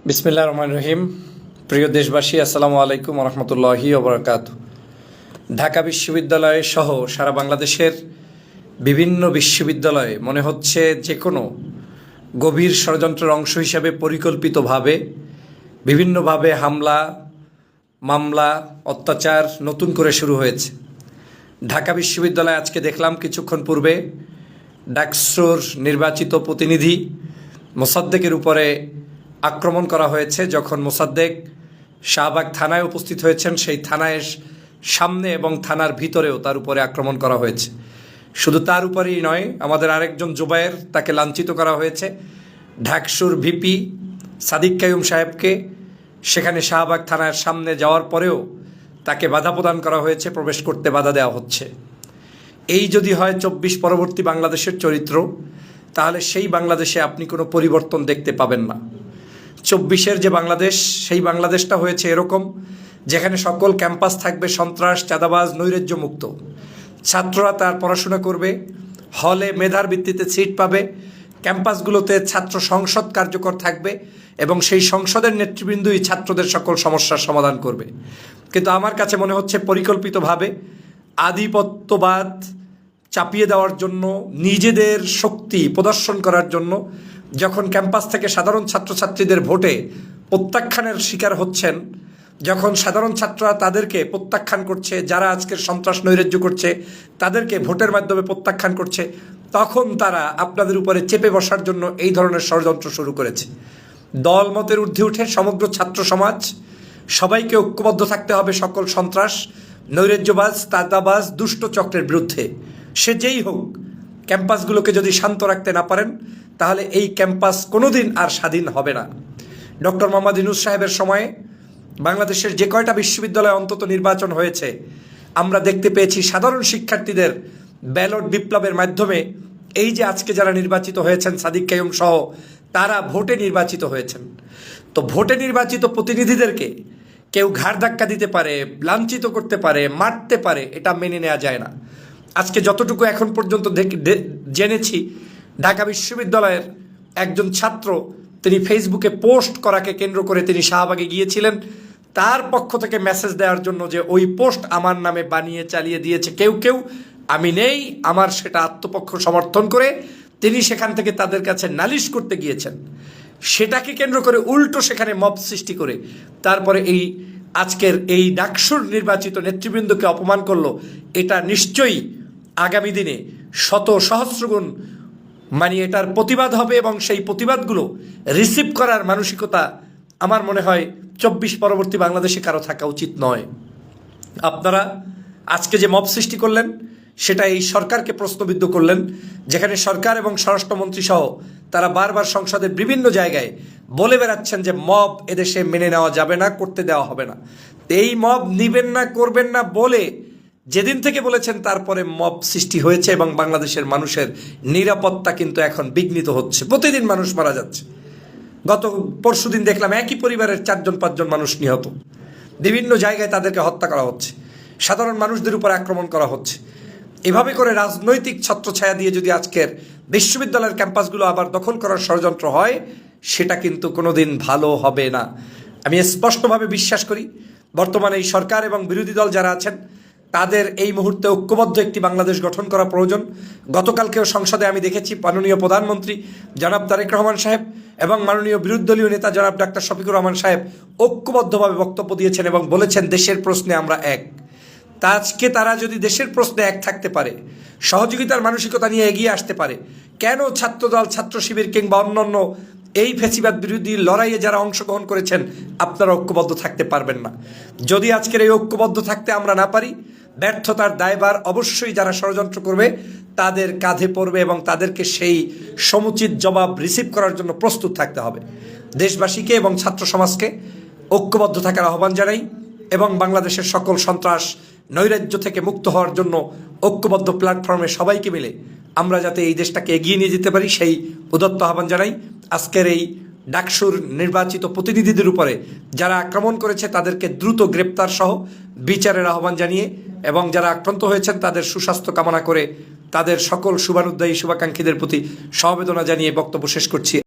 বিসমিল্লাহির রহমানির রহিম। প্রিয় দেশবাসী, আসসালামু আলাইকুম ওয়া রাহমাতুল্লাহি ওয়া বারাকাতুহু। ঢাকা বিশ্ববিদ্যালয় সহ সারা বাংলাদেশের বিভিন্ন বিশ্ববিদ্যালয়ে মনে হচ্ছে যে কোনো গভীর ষড়যন্ত্রের অংশ হিসাবে পরিকল্পিতভাবে বিভিন্নভাবে হামলা, মামলা, অত্যাচার নতুন করে শুরু হয়েছে। ঢাকা বিশ্ববিদ্যালয়ে আজকে দেখলাম কিছুক্ষণ পূর্বে ডাকসুর নির্বাচিত প্রতিনিধি মোসাদ্দেকের উপরে আক্রমণ করা হয়েছে। যখন মোসাদ্দেক শাহবাগ থানায় উপস্থিত হয়েছেন, সেই থানায় সামনে এবং থানার ভিতরেও তার উপরে আক্রমণ করা হয়েছে। শুধু তার উপরেই নয়, আমাদের আরেকজন জুবায়ের, তাকে লাঞ্ছিত করা হয়েছে। ডাকসুর ভিপি সাদিক কাইয়ুম সাহেবকে সেখানে শাহবাগ থানার সামনে যাওয়ার পরেও তাকে বাধা প্রদান করা হয়েছে, প্রবেশ করতে বাধা দেওয়া হচ্ছে। এই যদি হয় ২৪ পরবর্তী বাংলাদেশের চরিত্র, তাহলে সেই বাংলাদেশে আপনি কোনো পরিবর্তন দেখতে পাবেন না। ২৪-এর যে বাংলাদেশ, সেই বাংলাদেশটা হয়েছে এরকম, যেখানে সকল ক্যাম্পাস থাকবে সন্ত্রাস, চাঁদাবাজ, নৈরাজ্য মুক্ত। ছাত্ররা তার পড়াশোনা করবে, হলে মেধার ভিত্তিতে সিট পাবে, ক্যাম্পাসগুলোতে ছাত্র সংসদ কার্যকর থাকবে এবং সেই সংসদের নেতৃবৃন্দই ছাত্রদের সকল সমস্যার সমাধান করবে। কিন্তু আমার কাছে মনে হচ্ছে পরিকল্পিতভাবে আধিপত্যবাদ চাপিয়ে দেওয়ার জন্য, নিজেদের শক্তি প্রদর্শন করার জন্য, যখন ক্যাম্পাস থেকে সাধারণ ছাত্রছাত্রীদের ভোটে প্রত্যাখ্যানের শিকার হচ্ছেন, যখন সাধারণ ছাত্ররা তাদেরকে প্রত্যাখ্যান করছে, যারা আজকের সন্ত্রাস নৈরাজ্য করছে তাদেরকে ভোটের মাধ্যমে প্রত্যাখ্যান করছে, তখন তারা আপনাদের উপরে চেপে বসার জন্য এই ধরনের ষড়যন্ত্র শুরু করেছে। দলমতের ঊর্ধ্বে উঠে সমগ্র ছাত্র সমাজ সবাইকে ঐক্যবদ্ধ থাকতে হবে সকল সন্ত্রাস, নৈরাজ্যবাজ, চাঁদাবাজ, দুষ্ট চক্রের বিরুদ্ধে। সে যেই হোক, ক্যাম্পাসগুলোকে যদি শান্ত রাখতে না পারেন, তাহলে এই ক্যাম্পাস কোনোদিন আর স্বাধীন হবে না। ডক্টর মোহাম্মদ ইউনূস সাহেবের সময়ে বাংলাদেশের যে কয়টা বিশ্ববিদ্যালয়ে অন্তত নির্বাচন হয়েছে, আমরা দেখতে পেয়েছি সাধারণ শিক্ষার্থীদের ব্যালট বিপ্লবের মাধ্যমে এই যে আজকে যারা নির্বাচিত হয়েছেন সাদিক কাইয়ুম সহ, তারা ভোটে নির্বাচিত হয়েছেন। তো ভোটে নির্বাচিত প্রতিনিধিদেরকে কেউ ঘাড় ধাক্কা দিতে পারে, লাঞ্ছিত করতে পারে, মারতে পারে, এটা মেনে নেওয়া যায় না। আজকে যতটুকু এখন পর্যন্ত জেনেছি, ঢাকা বিশ্ববিদ্যালয়ের একজন ছাত্র, তিনি ফেসবুকে পোস্ট করাকে কেন্দ্র করে তিনি শাহবাগে গিয়েছিলেন, তার পক্ষ থেকে মেসেজ দেওয়ার জন্য যে ওই পোস্ট আমার নামে বানিয়ে চালিয়ে দিয়েছে কেউ কেউ, আমি নেই, আমার সেটা আত্মপক্ষ সমর্থন করে তিনি সেখান থেকে তাদের কাছে নালিশ করতে গিয়েছেন। সেটাকে কেন্দ্র করে উল্টো সেখানে মব সৃষ্টি করে তারপরে এই আজকের এই ডাকসুর নির্বাচিত নেতৃবৃন্দকে অপমান করলো। এটা নিশ্চয়ই আগামী দিনে শত সহস্রগুণ এটার প্রতিবাদ হবে এবং সেই প্রতিবাদগুলো রিসিভ করার মানসিকতা আমার মনে হয় ২৪ পরবর্তী বাংলাদেশে কারো থাকা উচিত নয়। আপনারা আজকে যে মব সৃষ্টি করলেন, সেটা এই সরকারকে প্রশ্নবিদ্ধ করলেন, যেখানে সরকার এবং স্বরাষ্ট্রমন্ত্রী সহ তারা বারবার সংসদের বিভিন্ন জায়গায় বলে বেড়াচ্ছেন যে মব এদেশে মেনে নেওয়া যাবে না, করতে দেওয়া হবে না। এই মব নিবেন না, করবেন না বলে যেদিন থেকে বলেছেন, তারপরে মব সৃষ্টি হয়েছে এবং বাংলাদেশের মানুষের নিরাপত্তা কিন্তু এখন বিঘ্নিত হচ্ছে। প্রতিদিন মানুষ মারা যাচ্ছে। গত পরশুদিন দেখলাম একই পরিবারের ৪-৫ মানুষ নিহত, বিভিন্ন জায়গায় তাদেরকে হত্যা করা হচ্ছে, সাধারণ মানুষদের উপর আক্রমণ করা হচ্ছে। এভাবে করে রাজনৈতিক ছত্রছায়া দিয়ে যদি আজকের বিশ্ববিদ্যালয়ের ক্যাম্পাসগুলো আবার দখল করার ষড়যন্ত্র হয়, সেটা কিন্তু কোনোদিন ভালো হবে না। আমি স্পষ্টভাবে বিশ্বাস করি, বর্তমানে এই সরকার এবং বিরোধী দল যারা আছেন, তাদের এই মুহূর্তে ঐক্যবদ্ধ একটি বাংলাদেশ গঠন করা প্রয়োজন। গতকালকেও সংসদে আমি দেখেছি মাননীয় প্রধানমন্ত্রী জনাব তারেক রহমান সাহেব এবং মাননীয় বিরোধী দলীয় নেতা জনাব ডাক্তার শফিকুর রহমান সাহেব ঐক্যবদ্ধভাবে বক্তব্য দিয়েছেন এবং বলেছেন দেশের প্রশ্নে আমরা এক। তা আজকে তারা যদি দেশের প্রশ্নে এক থাকতে পারে, সহযোগিতার মানসিকতা নিয়ে এগিয়ে আসতে পারে, কেন ছাত্রদল, ছাত্র শিবির কিংবা অন্যান্য এই ফ্যাসিবাদ বিরোধী লড়াইয়ে যারা অংশগ্রহণ করেছেন, আপনারা ঐক্যবদ্ধ থাকতে পারবেন না? যদি আজকের এই ঐক্যবদ্ধ থাকতে আমরা না পারি, ব্যর্থতার দায়ভার অবশ্যই যারা ষড়যন্ত্র করবে তাদের কাঁধে পড়বে এবং তাদেরকে সেই সমুচিত জবাব রিসিভ করার জন্য প্রস্তুত থাকতে হবে। দেশবাসীকে এবং ছাত্র সমাজকে ঐক্যবদ্ধ থাকার আহ্বান জানাই এবং বাংলাদেশের সকল সন্ত্রাস নৈরাজ্য থেকে মুক্ত হওয়ার জন্য ঐক্যবদ্ধ প্ল্যাটফর্মে সবাইকে মিলে আমরা যাতে এই দেশটাকে এগিয়ে নিয়ে যেতে পারি, সেই উদাত্ত আহ্বান জানাই। আজকের এই ডাকসুর নির্বাচিত প্রতিনিধিদের উপরে যারা আক্রমণ করেছে তাদেরকে দ্রুত গ্রেপ্তার সহ বিচারের আহ্বান জানিয়ে এবং যারা আক্রান্ত হয়েছেন তাদের সুস্বাস্থ্য কামনা করে তাদের সকল শুভানুধ্যায়ী শুভাকাঙ্ক্ষীদের প্রতি সমবেদনা জানিয়ে বক্তব্য শেষ করছি।